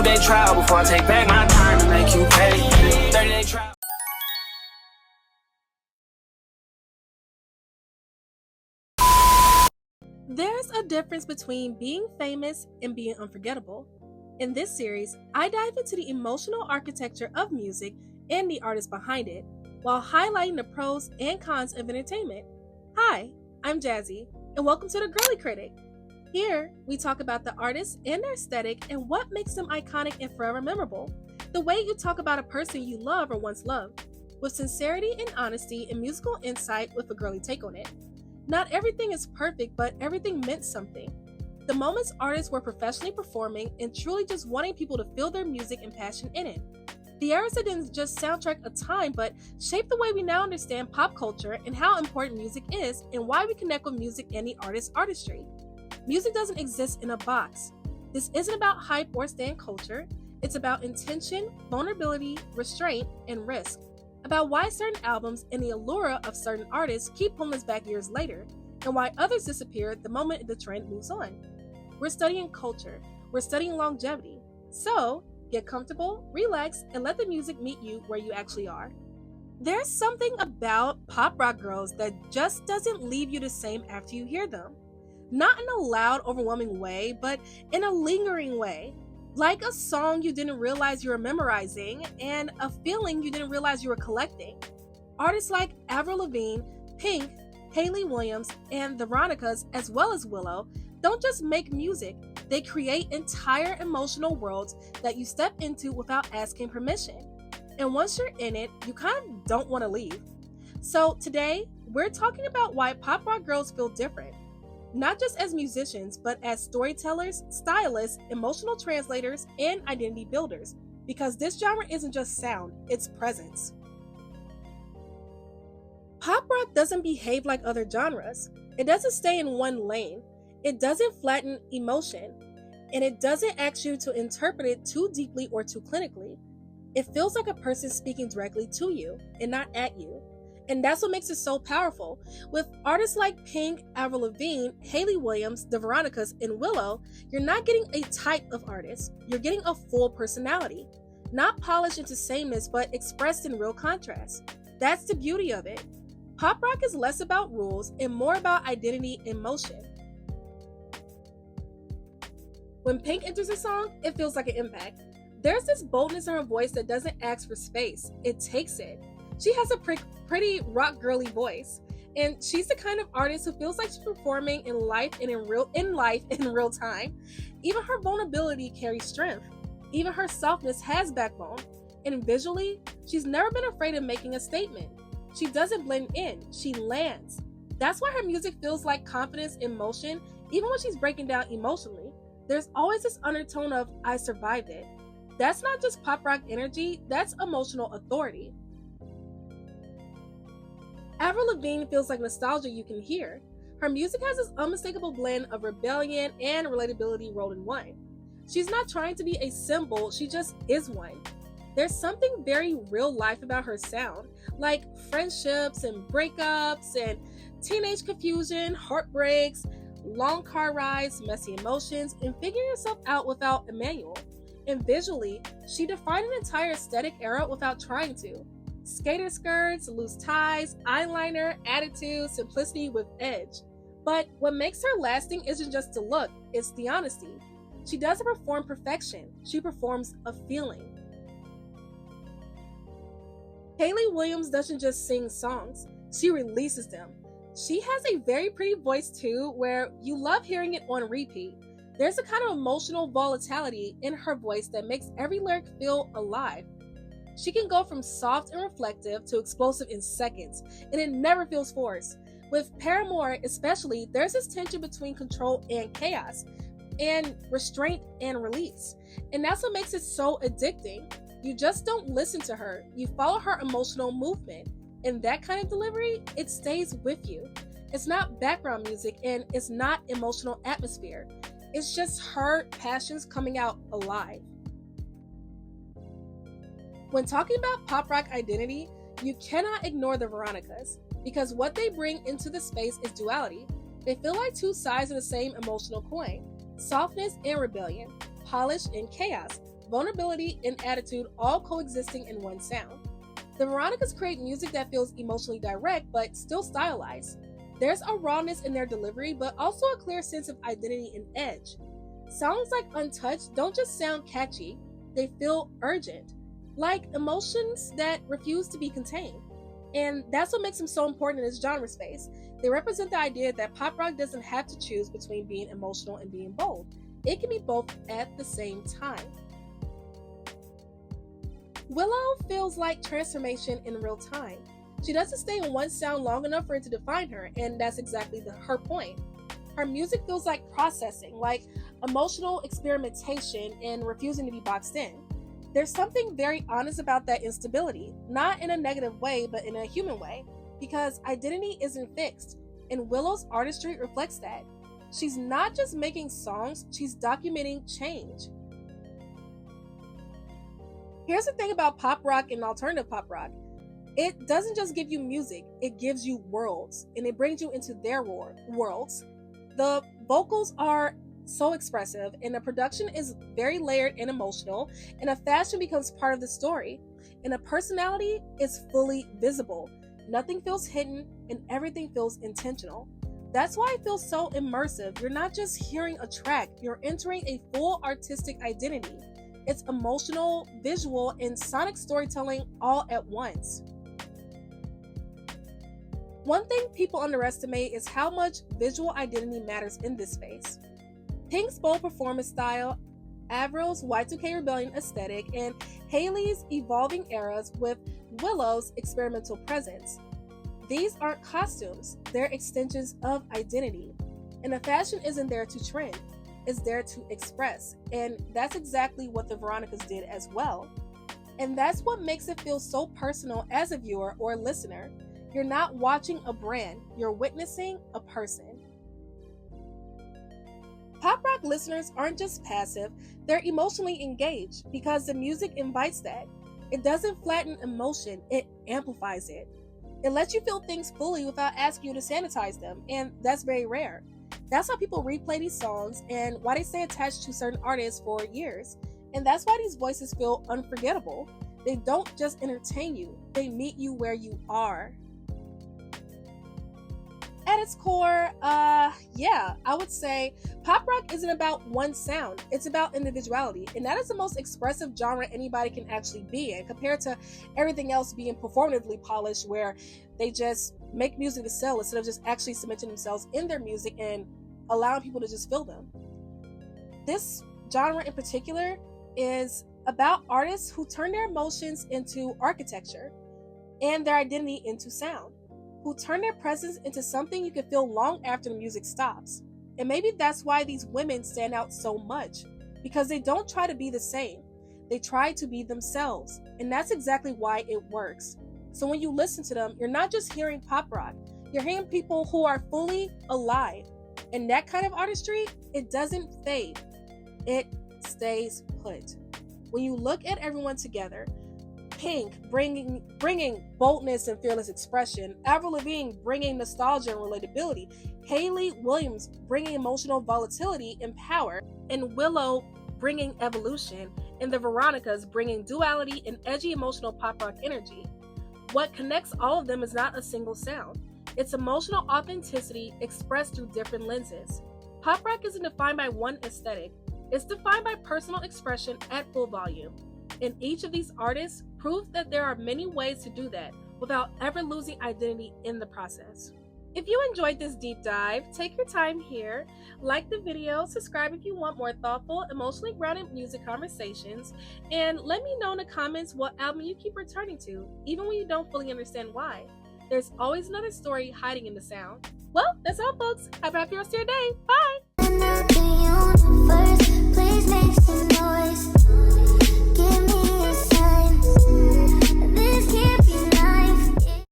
30-day trial before I take back my time and make you pay. 30-day trial. There's a difference between being famous and being unforgettable. In this series, I dive into the emotional architecture of music and the artists behind it, while highlighting the pros and cons of entertainment. Hi, I'm Jazzy, and welcome to The Girly Critic. Here, we talk about the artists and their aesthetic and what makes them iconic and forever memorable. The way you talk about a person you love or once loved, with sincerity and honesty and musical insight with a girly take on it. Not everything is perfect, but everything meant something. The moments artists were professionally performing and truly just wanting people to feel their music and passion in it. The eras that didn't just soundtrack a time, but shaped the way we now understand pop culture and how important music is and why we connect with music and the artist's artistry. Music doesn't exist in a box. This isn't about hype or stan culture. It's about intention, vulnerability, restraint, and risk. About why certain albums and the allure of certain artists keep pulling us back years later, and why others disappear the moment the trend moves on. We're studying culture. We're studying longevity. So, get comfortable, relax, and let the music meet you where you actually are. There's something about pop rock girls that just doesn't leave you the same after you hear them. Not in a loud, overwhelming way, but in a lingering way. Like a song you didn't realize you were memorizing and a feeling you didn't realize you were collecting. Artists like Avril Lavigne, Pink, Hayley Williams, and the Veronicas, as well as Willow, don't just make music, they create entire emotional worlds that you step into without asking permission. And once you're in it, you kind of don't want to leave. So today, we're talking about why pop rock girls feel different. Not just as musicians, but as storytellers, stylists, emotional translators, and identity builders. Because this genre isn't just sound, it's presence. Pop rock doesn't behave like other genres. It doesn't stay in one lane. It doesn't flatten emotion. And it doesn't ask you to interpret it too deeply or too clinically. It feels like a person speaking directly to you and not at you. And that's what makes it so powerful. With artists like Pink, Avril Lavigne, Hayley Williams, the Veronicas, and Willow, you're not getting a type of artist. You're getting a full personality. Not polished into sameness, but expressed in real contrast. That's the beauty of it. Pop rock is less about rules and more about identity and motion. When Pink enters a song, it feels like an impact. There's this boldness in her voice that doesn't ask for space. It takes it. She has a pretty rock girly voice, and she's the kind of artist who feels like she's performing in life in real time. Even her vulnerability carries strength. Even her softness has backbone. And visually, she's never been afraid of making a statement. She doesn't blend in, she lands. That's why her music feels like confidence in motion, even when she's breaking down emotionally. There's always this undertone of, I survived it. That's not just pop rock energy, that's emotional authority. Avril Lavigne feels like nostalgia you can hear. Her music has this unmistakable blend of rebellion and relatability rolled in one. She's not trying to be a symbol, she just is one. There's something very real life about her sound, like friendships and breakups and teenage confusion, heartbreaks, long car rides, messy emotions, and figuring yourself out without a manual. And visually, she defined an entire aesthetic era without trying to. Skater skirts, loose ties, eyeliner, attitude, simplicity with edge. But what makes her lasting isn't just the look, it's the honesty. She doesn't perform perfection, she performs a feeling. Hayley Williams doesn't just sing songs, she releases them. She has a very pretty voice too, where you love hearing it on repeat. There's a kind of emotional volatility in her voice that makes every lyric feel alive. She can go from soft and reflective to explosive in seconds, and it never feels forced. With Paramore especially, there's this tension between control and chaos, and restraint and release. And that's what makes it so addicting. You just don't listen to her, you follow her emotional movement. And that kind of delivery, it stays with you. It's not background music and it's not emotional atmosphere. It's just her passions coming out alive. When talking about pop rock identity, you cannot ignore the Veronicas, because what they bring into the space is duality. They feel like two sides of the same emotional coin, softness and rebellion, polish and chaos, vulnerability, and attitude all coexisting in one sound. The Veronicas create music that feels emotionally direct but still stylized. There's a rawness in their delivery, but also a clear sense of identity and edge. Songs like Untouched don't just sound catchy, they feel urgent, like emotions that refuse to be contained. And that's what makes them so important in this genre space. They represent the idea that pop rock doesn't have to choose between being emotional and being bold. It can be both at the same time. Willow feels like transformation in real time. She doesn't stay in one sound long enough for it to define her, and that's exactly her point. Her music feels like processing, like emotional experimentation and refusing to be boxed in. There's something very honest about that instability, not in a negative way, but in a human way, because identity isn't fixed, and Willow's artistry reflects that. She's not just making songs, she's documenting change. Here's the thing about pop rock and alternative pop rock. It doesn't just give you music, it gives you worlds, and it brings you into their worlds. The vocals are so expressive, and the production is very layered and emotional, and a fashion becomes part of the story, and a personality is fully visible. Nothing feels hidden, and everything feels intentional. That's why it feels so immersive. You're not just hearing a track, you're entering a full artistic identity. It's emotional, visual, and sonic storytelling all at once. One thing people underestimate is how much visual identity matters in this space. Pink's bold performance style, Avril's Y2K rebellion aesthetic, and Hayley's evolving eras with Willow's experimental presence. These aren't costumes, they're extensions of identity. And the fashion isn't there to trend, it's there to express. And that's exactly what the Veronicas did as well. And that's what makes it feel so personal as a viewer or a listener. You're not watching a brand, you're witnessing a person. Pop rock listeners aren't just passive, they're emotionally engaged because the music invites that. It doesn't flatten emotion, it amplifies it. It lets you feel things fully without asking you to sanitize them, and that's very rare. That's how people replay these songs and why they stay attached to certain artists for years. And that's why these voices feel unforgettable. They don't just entertain you, they meet you where you are. At its core, I would say pop rock isn't about one sound, it's about individuality. And that is the most expressive genre anybody can actually be in, compared to everything else being performatively polished, where they just make music to sell instead of just actually cementing themselves in their music and allowing people to just feel them. This genre in particular is about artists who turn their emotions into architecture and their identity into sound, who turn their presence into something you can feel long after the music stops. And maybe that's why these women stand out so much, because they don't try to be the same. They try to be themselves, and that's exactly why it works. So when you listen to them, you're not just hearing pop rock, you're hearing people who are fully alive. And that kind of artistry, it doesn't fade, it stays put. When you look at everyone together, Pink bringing boldness and fearless expression, Avril Lavigne bringing nostalgia and relatability, Hayley Williams bringing emotional volatility and power, and Willow bringing evolution, and the Veronicas bringing duality and edgy emotional pop rock energy. What connects all of them is not a single sound. It's emotional authenticity expressed through different lenses. Pop rock isn't defined by one aesthetic. It's defined by personal expression at full volume. And each of these artists proves that there are many ways to do that without ever losing identity in the process. If you enjoyed this deep dive, take your time here, like the video, subscribe if you want more thoughtful, emotionally grounded music conversations, and let me know in the comments what album you keep returning to, even when you don't fully understand why. There's always another story hiding in the sound. Well, that's all, folks. Have a happy rest of your day. Bye!